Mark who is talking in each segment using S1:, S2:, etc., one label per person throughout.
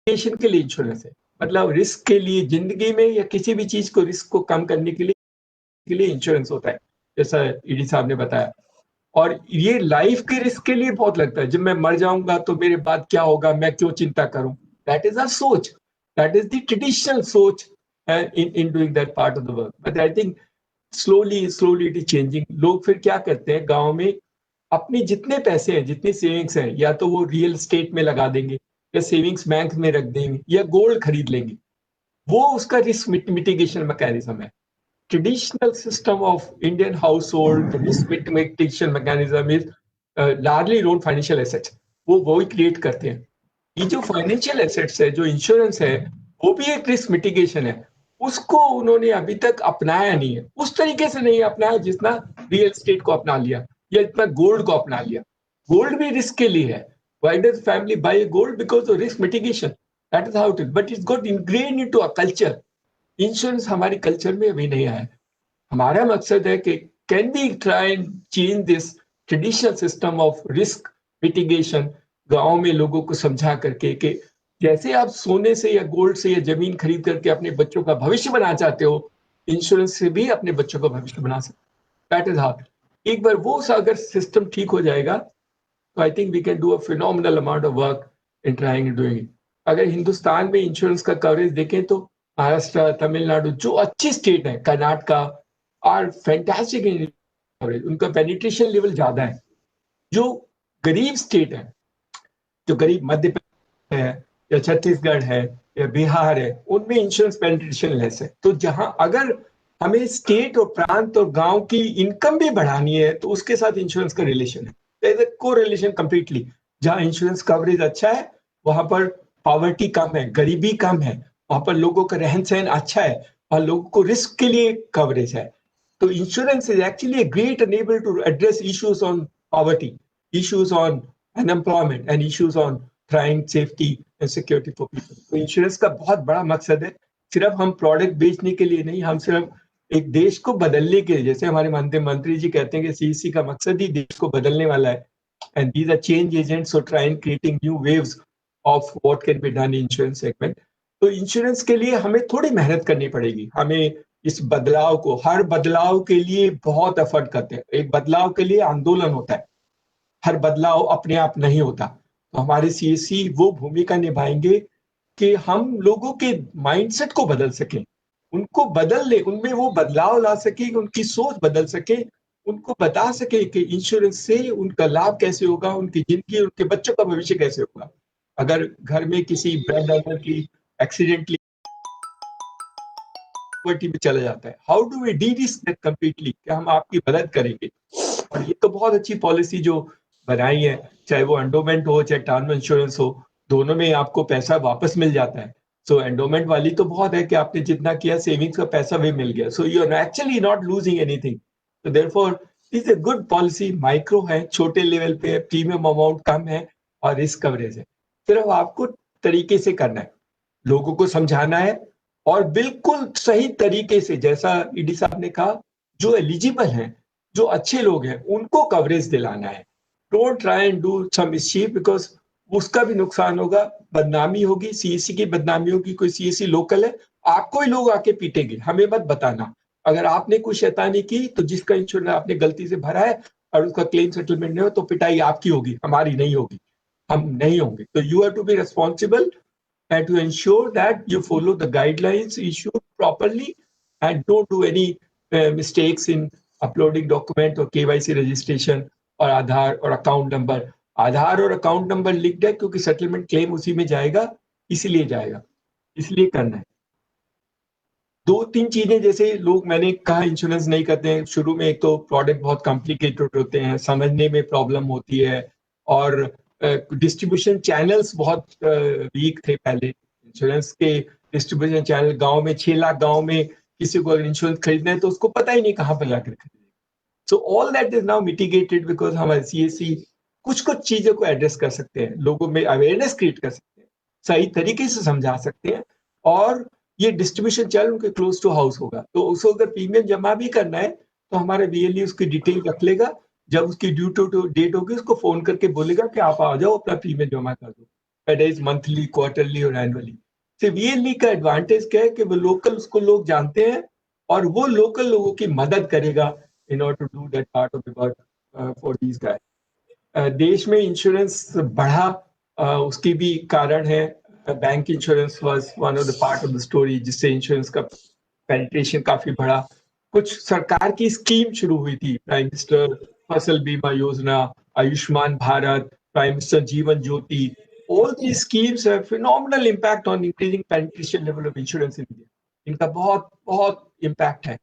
S1: Mitigation के लिए insurance है, मतलब रिस्क के लिए जिंदगी में या किसी भी चीज को रिस्क को कम करने के लिए इंश्योरेंस होता है, जैसा ईडी साहब ने बताया। और ये लाइफ के रिस्क के लिए बहुत लगता है, जब मैं मर जाऊंगा तो मेरे बाद क्या होगा, मैं क्यों चिंता करूं। दैट इज आवर सोच, दैट इज द ट्रेडिशनल सोच in doing that part of the work. But I think slowly slowly it is changing. लोग फिर क्या करते हैं गांव में, अपने जितने पैसे हैं, जितनी सेविंग्स हैं, या तो वो रियल स्टेट में लगा देंगे, या सेविंग्स बैंक में रख देंगे, या गोल्ड खरीद लेंगे। वो उसका रिस्क मिटिगेशन मैकेनिज्म है। Traditional system of Indian household, the risk mitigation mechanism is largely around financial assets. वो ही क्रिएट करते हैं। ये जो फाइनेंशियल एसेट्स है, जो इंश्योरेंस है, वो भी एक रिस्क मिटिगेशन है। उसको उन्होंने अभी तक अपनाया नहीं है, उस तरीके से नहीं अपनाया जितना रियल एस्टेट को अपना लिया या जितना गोल्ड को अपना लिया। गोल्ड भी रिस्क के लिए है। Why does family buy gold? Because of risk mitigation. That is how it is. But it's got ingrained into our culture. Insurance हमारे कल्चर में अभी नहीं आया। हमारा मकसद है कि can we try and change this traditional system of risk mitigation, गांव में लोगों को समझा करके कि जैसे आप सोने से या गोल्ड से या जमीन खरीद करके अपने बच्चों का भविष्य बनाना चाहते हो, इंश्योरेंस से भी अपने बच्चों का भविष्य बना सकते। That is how. एक बार वो अगर सिस्टम ठीक हो जाएगा तो I think we can do a phenomenal amount of work in trying and doing it. अगर हिंदुस्तान में इंश्योरेंस का कवरेज देखें तो महाराष्ट्र, तमिलनाडु, जो अच्छी स्टेट है, Karnataka are fantastic in coverage, उनका पेनिट्रेशन लेवल ज्यादा है। जो गरीब स्टेट है, जो गरीब मध्य प्रदेश है या छत्तीसगढ़ है या बिहार है, उनमें इंश्योरेंस पेनिट्रेशन लेस है। तो जहां अगर हमें स्टेट और प्रांत और गांव की इनकम भी बढ़ानी है तो उसके साथ इंश्योरेंस का रिलेशन है, को रिलेशन कंप्लीटली। जहां इंश्योरेंस कवरेज अच्छा है वहां पर पॉवर्टी कम है, गरीबी कम है, वहां पर लोगों का रहन सहन अच्छा है और लोगों को रिस्क के लिए कवरेज है। तो insurance is actually a great enabler to address issues on poverty, issues on unemployment and issues on trying safety and security for people. तो इंश्योरेंस का बहुत बड़ा मकसद है, सिर्फ हम प्रोडक्ट बेचने के लिए नहीं, हम सिर्फ एक देश को बदलने के लिए, जैसे हमारे मंत्री जी कहते हैं कि सीईसी का मकसद ही देश को बदलने वाला है। And these are change agents, so trying creating new waves of what can be done in insurance segment. तो इंश्योरेंस के लिए हमें थोड़ी मेहनत करनी पड़ेगी। हमें इस बदलाव को, हर बदलाव के लिए बहुत एफर्ट करते हैं। एक बदलाव के लिए आंदोलन होता है, हर बदलाव अपने आप नहीं होता। तो हमारे सीएससी वो भूमिका निभाएंगे कि हम लोगों के माइंडसेट को बदल सकें, उनको बदल ले, उनमें वो बदलाव ला सके, उनकी सोच बदल सके, उनको बता सके कि इंश्योरेंस से उनका लाभ कैसे होगा, उनकी जिंदगी, उनके बच्चों का भविष्य कैसे होगा। अगर घर में किसी ब्रेड अर्नर की एक्सीडेंटली में चला जाता है, how do we do this completely, क्या हम आपकी मदद करेंगे। और ये तो बहुत अच्छी पॉलिसी जो बनाई है, चाहे वो एंडोमेंट हो चाहे टर्म इंश्योरेंस हो, दोनों में आपको पैसा वापस मिल जाता है। सो एंडोमेंट वाली तो बहुत है कि आपने जितना किया सेविंग्स का पैसा भी मिल गया, so you are actually not losing anything. तो therefore is a good policy. Micro है, छोटे लेवल पे, प्रीमियम अमाउंट कम है और रिस्क कवरेज है। सिर्फ आपको तरीके से करना है, लोगों को समझाना है और बिल्कुल सही तरीके से, जैसा ईडी साहब ने कहा, जो एलिजिबल हैं, जो अच्छे लोग हैं, उनको कवरेज दिलाना है। Don't try and do some mischief, because उसका भी नुकसान होगा, बदनामी होगी, सीएससी की बदनामी होगी। कोई सीएससी लोकल है, आपको ही लोग आके पीटेंगे, हमें मत बताना। अगर आपने कोई शैतानी की तो जिसका इंश्योरेंस आपने गलती से भरा है और उसका क्लेम सेटलमेंट नहीं हो तो पिटाई आपकी होगी, हमारी नहीं होगी, हम नहीं होंगे। तो you have to be responsible and to ensure that you follow the guidelines issued properly and don't do any mistakes in uploading document or KYC registration और आधार और अकाउंट नंबर। आधार और अकाउंट नंबर लिख दे क्योंकि सेटलमेंट क्लेम उसी में जाएगा, इसलिए जाएगा, इसलिए करना है। दो तीन चीजें, जैसे लोग, मैंने कहा इंश्योरेंस नहीं करते हैं शुरू में, एक तो प्रोडक्ट बहुत कॉम्प्लिकेटेड होते हैं, समझने में प्रॉब्लम होती है, और डिस्ट्रीब्यूशन चैनल्स बहुत वीक थे पहले। इंश्योरेंस के डिस्ट्रीब्यूशन चैनल, गांव में 6 लाख गांव में किसी को अगर इंश्योरेंस खरीदना है तो उसको पता ही नहीं कहाँ पर जाकर खरीदेगा। So all that is now mitigated because हमारे सीएससी कुछ कुछ चीजों को एड्रेस कर सकते हैं, लोगों में अवेयरनेस क्रिएट कर सकते हैं, सही तरीके से समझा सकते हैं। और ये डिस्ट्रीब्यूशन चैनल उनके क्लोज टू हाउस होगा, तो उसको अगर प्रीमियम जमा भी करना है तो हमारा बीएलई उसकी डिटेल रख लेगा। जब उसकी ड्यू टू डेट होगी उसको फोन करके बोलेगा कि आप आ जाओ, अपना प्रीमियम जमा कर दो। whether it's monthly, quarterly और annually. सीवीएलई का एडवांटेज क्या है कि वो लोकल उसको लोग जानते हैं और वो लोकल लोगों की मदद करेगा in order to do that part of the work for these guys. देश में इंश्योरेंस बढ़ा, उसकी भी कारण है. Bank insurance was one of the part of the story, जिससे इंश्योरेंस का पेनिट्रेशन काफी बढ़ा. कुछ सरकार की स्कीम शुरू हुई थी, प्राइम मिनिस्टर फसल बीमा योजना, Ayushman Bharat, prime minister Jeevan Jyoti. All these schemes have phenomenal impact on increasing penetration level of insurance in India. इनका बहुत बहुत impact है.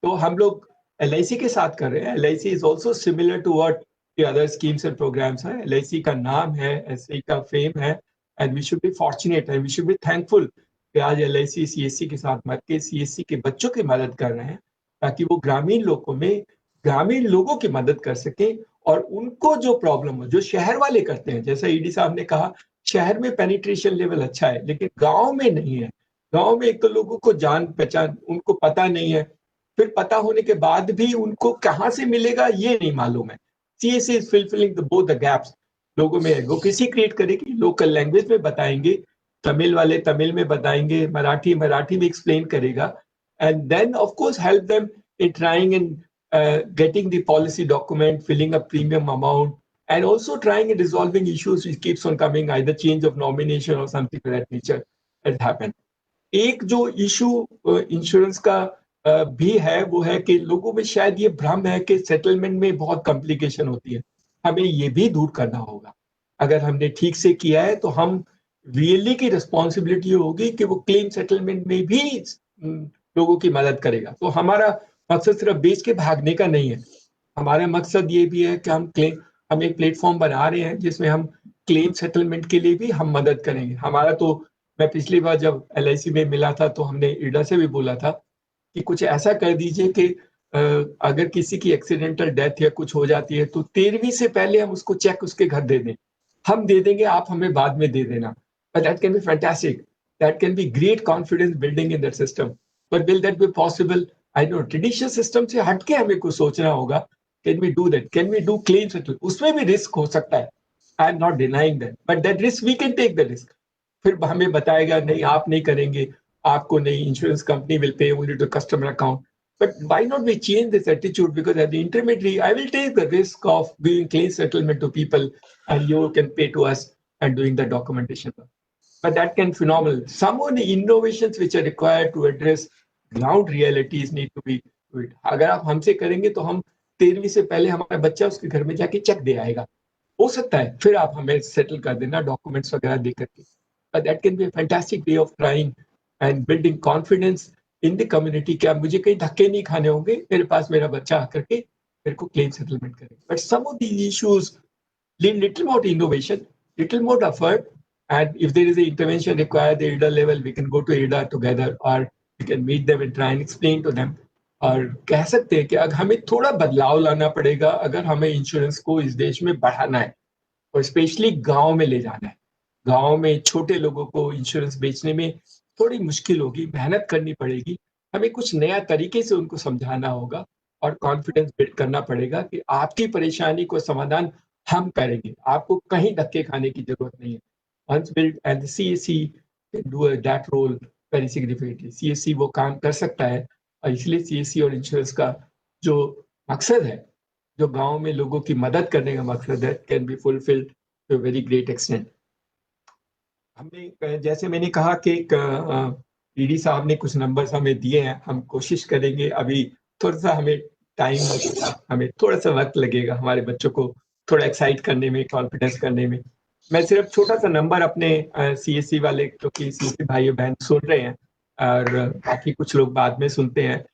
S1: तो हम लोग LIC के साथ कर रहे हैं. LIC is also similar to what the other schemes and programs है. LIC का नाम है, SI का फेम है, and we should be fortunate and we should be thankful कि आज LIC CSC के साथ मत के CSC के बच्चों की मदद कर रहे हैं, ताकि वो ग्रामीण लोगों की मदद कर सकें और उनको जो प्रॉब्लम हो, जो शहर वाले करते हैं, जैसा ईडी साहब ने कहा, शहर में पेनिट्रेशन लेवल अच्छा है, लेकिन गांव में नहीं है. गांव में एक तो लोगों को जान पहचान उनको पता नहीं है, फिर पता होने के बाद भी उनको कहाँ से मिलेगा ये नहीं मालूम है. CSC is fulfilling both the gaps. लोगों में एडवोकेसी क्रिएट करेगी, लोकल लैंग्वेज में बताएंगे, तमिल वाले तमिल में बताएंगे, मराठी में एक्सप्लेन करेगा, and then of course help them in trying and getting the policy document, filling a premium amount, and also trying and resolving issues which keeps on coming, either change of nomination or something of that nature has happened. एक जो issue insurance का भी है, वो है कि लोगों में शायद ये भ्रम है कि सेटलमेंट में बहुत कॉम्प्लिकेशन होती है. हमें ये भी दूर करना होगा. अगर हमने ठीक से किया है तो हम VLE की रिस्पॉन्सिबिलिटी होगी कि वो क्लेम सेटलमेंट में भी लोगों की मदद करेगा. तो हमारा मकसद सिर्फ बेच के भागने का नहीं है. हमारा मकसद ये भी है कि हम एक प्लेटफॉर्म बना रहे हैं जिसमें हम क्लेम सेटलमेंट के लिए भी हम मदद करेंगे. हमारा तो, मैं पिछली बार जब LIC में मिला था तो हमने ईडा से भी बोला था कि कुछ ऐसा कर दीजिए कि अगर किसी की एक्सीडेंटल डेथ या कुछ हो जाती है तो 13वीं से पहले हम उसको चेक उसके घर दे दें. हम दे देंगे, आप हमें बाद में दे देना. But that can be fantastic. That can be great confidence building in that system. But will that be possible? I know traditional system से हटके हमें कुछ सोचना होगा. Can we do that? Can we do claim settle? उसमें भी risk हो सकता है. I am not denying that, but that risk we can take the risk. फिर हमें बताएगा नहीं, आप नहीं करेंगे, आपको नहीं, insurance company will pay only to customer account. But why not we change this attitude? Because at the intermediary, I will take the risk of giving claim settlement to people, and you can pay to us and doing the documentation. But that can phenomenal. Some of the innovations which are required to address ground realities need to be do it. अगर आप हमसे करेंगे तो हम 13वीं से पहले हमारा बच्चा उसके घर में जाके चेक दे आएगा. हो सकता है फिर आप हमें सेटल कर देना डॉक्यूमेंट्स वगैरह दे करके. But that can be a fantastic way of trying and building confidence in the community. क्या मुझे कहीं धक्के नहीं खाने होंगे, मेरे पास मेरा बच्चा आकर के मेरे को क्लेम सेटलमेंट करेगा. But some of these issues need little more innovation, little more effort, and if there is an intervention required at the IRDA level, we can go to IRDA together, or we can meet them and try and explain to them. और कह सकते हैं कि अगर हमें थोड़ा बदलाव लाना पड़ेगा अगर हमें इंश्योरेंस को इस देश में बढ़ाना है और स्पेशली गांव में ले जाना है. गांव में छोटे लोगों को इंश्योरेंस बेचने में थोड़ी मुश्किल होगी, मेहनत करनी पड़ेगी. हमें कुछ नया तरीके से उनको समझाना होगा और कॉन्फिडेंस बिल्ड करना पड़ेगा कि आपकी परेशानी को समाधान हम करेंगे, आपको कहीं धक्के खाने की जरूरत नहीं है. Once built, and the CSC can do that role very significantly. CSC वो काम कर सकता है और इसलिए CSC और इंश्योरेंस का जो मकसद है, जो गांव में लोगों की मदद करने का मकसद है, can be fulfilled to a very great extent. हमने, जैसे मैंने कहा कि ईडी साहब ने कुछ नंबर्स हमें दिए हैं, हम कोशिश करेंगे. अभी थोड़ा सा हमें टाइम लगेगा, हमें थोड़ा सा वक्त लगेगा हमारे बच्चों को थोड़ा एक्साइट करने में, कॉन्फिडेंस करने में. मैं सिर्फ छोटा सा नंबर अपने CSC वाले, क्योंकि CSC भाई बहन सुन रहे हैं और बाकी कुछ लोग बाद में सुनते हैं,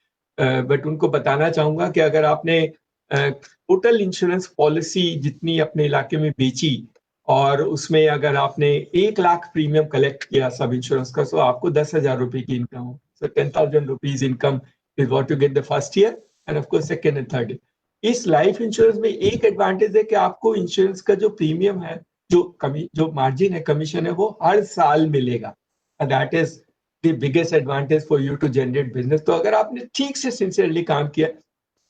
S1: बट उनको बताना चाहूंगा कि अगर आपने टोटल इंश्योरेंस पॉलिसी जितनी अपने इलाके में बेची और उसमें अगर आपने 1 लाख प्रीमियम कलेक्ट किया सब इंश्योरेंस का, तो आपको 10,000 रुपए की इनकम हो. सो 10,000 rupees income is what you get the first year and of course second and third. इस लाइफ इंश्योरेंस में एक एडवांटेज है कि आपको इंश्योरेंस का जो प्रीमियम है, जो मार्जिन है, कमीशन है, वो हर साल मिलेगा. That is the biggest advantage for you to generate business. तो अगर आपने ठीक से सिंसियरली काम किया,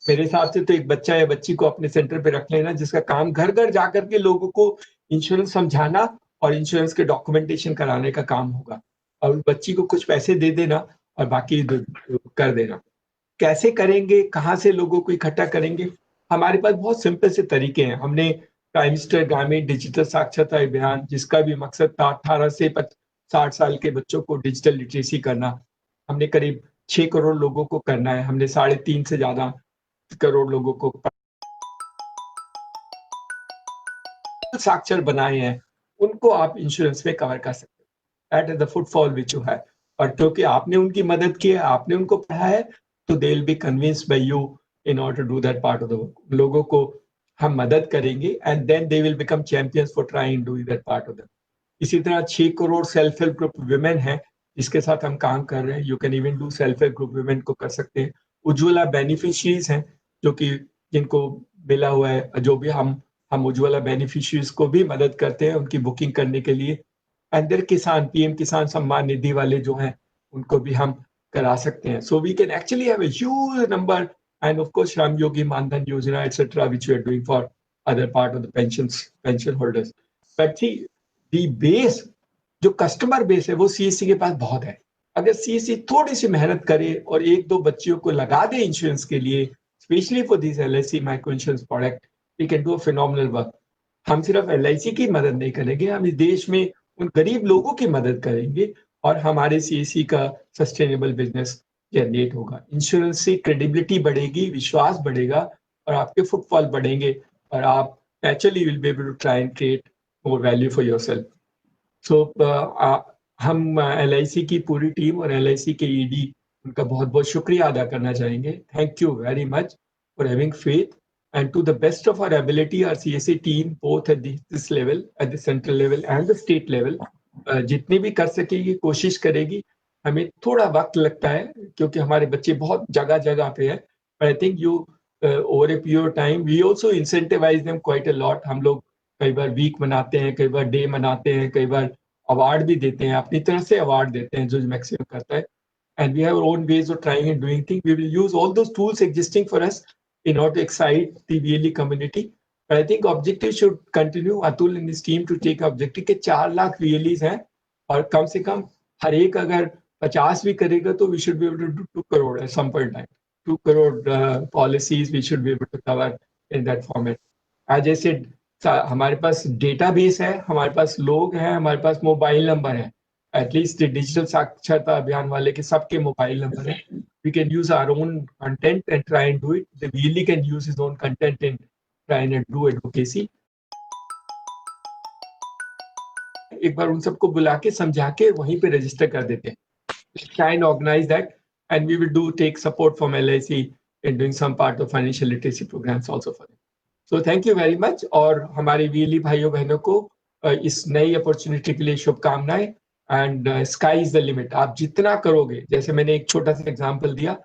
S1: मेरे हिसाब से तो एक बच्चा या बच्ची को अपने सेंटर पे रख लेना जिसका काम घर घर जाकर के लोगों को इंश्योरेंस समझाना और इंश्योरेंस के डॉक्यूमेंटेशन कराने का काम होगा, और बच्ची को कुछ पैसे दे देना और बाकी कर देना। कैसे करेंगे, कहाँ से लोगों को इकट्ठा करेंगे? हमारे पास बहुत सिंपल से तरीके हैं। हमने प्राइम मिनिस्टर ग्रामीण डिजिटल साक्षरता अभियान, जिसका भी मकसद था 18 से 60 साल के बच्चों को डिजिटल लिटरेसी करना, हमने करीब 6 करोड़ लोगों को करना है। हमने 3.5 से ज्यादा करोड़ लोगों को साक्षर बनाए हैं, उनको आप इंश्योरेंस में कवर कर सकते हैं। That is the footfall which you have. और क्योंकि आपने उनकी मदद की है, आपने उनको पढ़ा है, तो they will be convinced by you in order to do that part of the work. लोगों को हम मदद करेंगे and then they will become champions for trying do that part of the. इसी तरह 6 crore self help group women है जिसके साथ हम काम कर रहे हैं। You can even do self help group women को कर सकते हैं। उज्ज्वला बेनिफिशियरीज हैं जो कि जिनको मिला हुआ है, जो भी हम उज्ज्वला बेनिफिशियरीज को भी मदद करते हैं उनकी बुकिंग करने के लिए। अंदर किसान, पीएम किसान सम्मान निधि वाले जो हैं उनको भी हम करा सकते हैं। So we can actually have a huge number, and of course Shram Yogi Maandhan Yojana etcetera which we are doing for other part of the pension holders. But the base, जो कस्टमर बेस है, वो सीएससी के पास बहुत है। अगर सीएससी थोड़ी सी मेहनत करे और एक दो बच्चियों को लगा दे इंश्योरेंस के लिए, specially for this LIC micro insurance product, we can do a phenomenal work. हम सिर्फ एलआईसी की मदद नहीं करेंगे, हम इस देश में उन गरीब लोगों की मदद करेंगे और हमारे सीएससी का सस्टेनेबल बिजनेस जनरेट होगा। इंश्योरेंस से क्रेडिबिलिटी बढ़ेगी, विश्वास बढ़ेगा और आपके फुटफॉल बढ़ेंगे और आप naturally will be able to try and create more value for yourself. So हम एलआईसी की पूरी टीम और एलआईसी के ईडी, उनका बहुत बहुत शुक्रिया अदा करना चाहेंगे। Thank you very much for having faith, and to the best of our ability, our CSA team, both at this level, at the central level and the state level, जितनी भी कर सकेगी कोशिश करेगी। हमें थोड़ा वक्त लगता है क्योंकि हमारे बच्चे बहुत जगह जगह पे हैं, but I think you over a period of time we also incentivize them quite a lot। हम लोग कई बार वीक मनाते हैं, कई बार डे मनाते हैं, कई बार अवार्ड भी देते हैं, अपनी तरफ से अवार्ड देते हैं जो मैक्सिमम करता है। And we have our own ways of trying and doing things. We will use all those tools existing for us in order to excite the VLE community. But I think objective should continue. Atul and his team to take objective के 4 lakh VLEs हैं और कम से कम हर एक अगर 50 भी करेगा तो we should be able to do 2 crore at some point in time. 2 crore policies we should be able to cover in that format. As I said, हमारे पास डेटाबेस है, हमारे पास लोग हैं, हमारे पास मोबाइल नंबर है। एटलीस्ट डिजिटल साक्षरता अभियान वाले के सबके मोबाइल नंबर है। We can use our own content and try and do it. The VLE can use his own content and try and do advocacy. एक बार उन सबको बुला के समझा के वहीं पे रजिस्टर कर देते हैं। Try and organize that, and we will take support from LIC in doing some part of financial literacy programs also for them. So thank you very much। और हमारे VLE भाइयों बहनों को इस नई अपॉर्चुनिटी के लिए शुभकामनाएं। And sky is the limit. आप जितना करोगे, जैसे मैंने एक छोटा सा एग्जांपल दिया,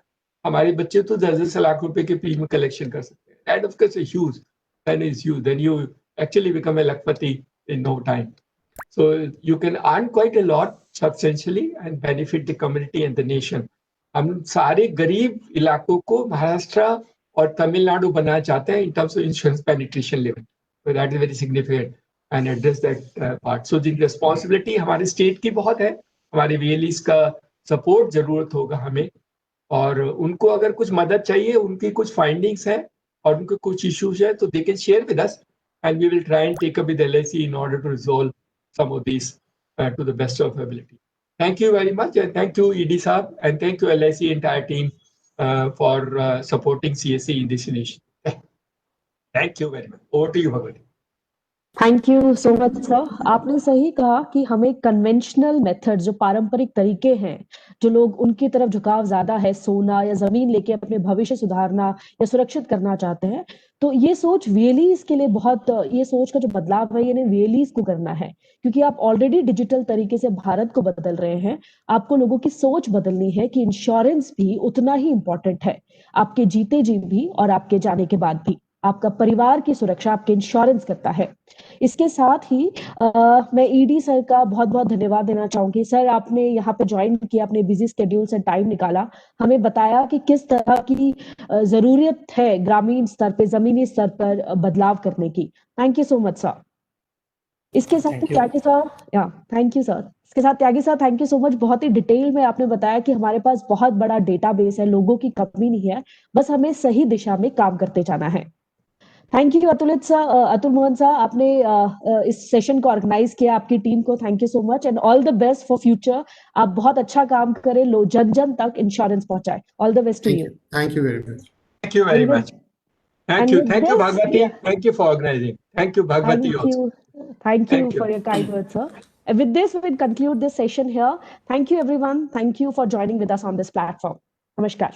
S1: हमारे बच्चे तो 10 लाख रुपए के प्रीमियम कलेक्शन कर सकते हैं। That of course is huge, then you actually become a lakhpati in no time. So you can earn quite a lot substantially and benefit the community and the nation. हम सारे गरीब इलाकों को महाराष्ट्र और तमिलनाडु बनाना चाहते हैं in terms of insurance penetration level. So that is very significant and address that part. So the responsibility हमारे state की बहुत है, हमारे VLEs का सपोर्ट जरूरत होगा हमें, और उनको अगर कुछ मदद चाहिए, उनकी कुछ फाइंडिंग्स है और उनके कुछ इश्यूज है, तो they can share with us and we will try and take up with LIC in order to resolve some of these to the best of our ability. Thank you very much, and thank you ED Saab, and thank you LIC entire team for supporting CSC in this initiative. Thank you very much. Over to you, Bhagwati.
S2: Thank you so much sir. आपने सही कहा कि हमें conventional method, जो पारंपरिक तरीके हैं, जो लोग उनकी तरफ झुकाव ज्यादा है, सोना या जमीन लेके अपने भविष्य सुधारना या सुरक्षित करना चाहते हैं, तो ये सोच VLEs के लिए बहुत, ये सोच का जो बदलाव है ये VLEs को करना है, क्योंकि आप ऑलरेडी डिजिटल तरीके से भारत को बदल रहे हैं। आपको लोगों की सोच बदलनी है कि इंश्योरेंस भी उतना ही इंपॉर्टेंट है, आपके जीते जी भी और आपके जाने के बाद भी। आपका परिवार की सुरक्षा आपके इंश्योरेंस करता है। इसके साथ ही मैं ED सर का बहुत बहुत धन्यवाद देना चाहूंगी। सर, आपने यहाँ पे ज्वाइन किया, अपने बिजी स्केड्यूल से टाइम निकाला, हमें बताया कि किस तरह की जरूरत है ग्रामीण स्तर पे, जमीनी स्तर पर बदलाव करने की। Thank you so much sir. इसके साथ ही त्यागी सर, या थैंक यू सर। इसके साथ Tyagi sir, thank you so much. बहुत ही डिटेल में आपने बताया कि हमारे पास बहुत बड़ा डेटाबेस है, लोगों की कमी नहीं है, बस हमें सही दिशा में काम करते जाना है। Thank you Atulit sir, Atul Mohan sir, आपने इस सेशन को ऑर्गेनाइज किया, आपकी टीम को thank you so much and all the best for future. आप बहुत अच्छा काम करें, लो जन जन तक इंश्योरेंस पहुंचाए। All the best to you.
S3: Thank you very much.
S1: Thank you very much. Thank
S2: and
S1: you.
S2: with
S1: Thank you,
S2: this,
S1: Bhagwati.
S2: yeah.
S1: Thank you for organizing. Thank you, Bhagwati,
S2: Thank
S1: also.
S2: you. Thank you for your kind words, sir. And with this, we'll conclude this session here. Thank you, everyone. Thank you for joining with us on this platform. Namaskar.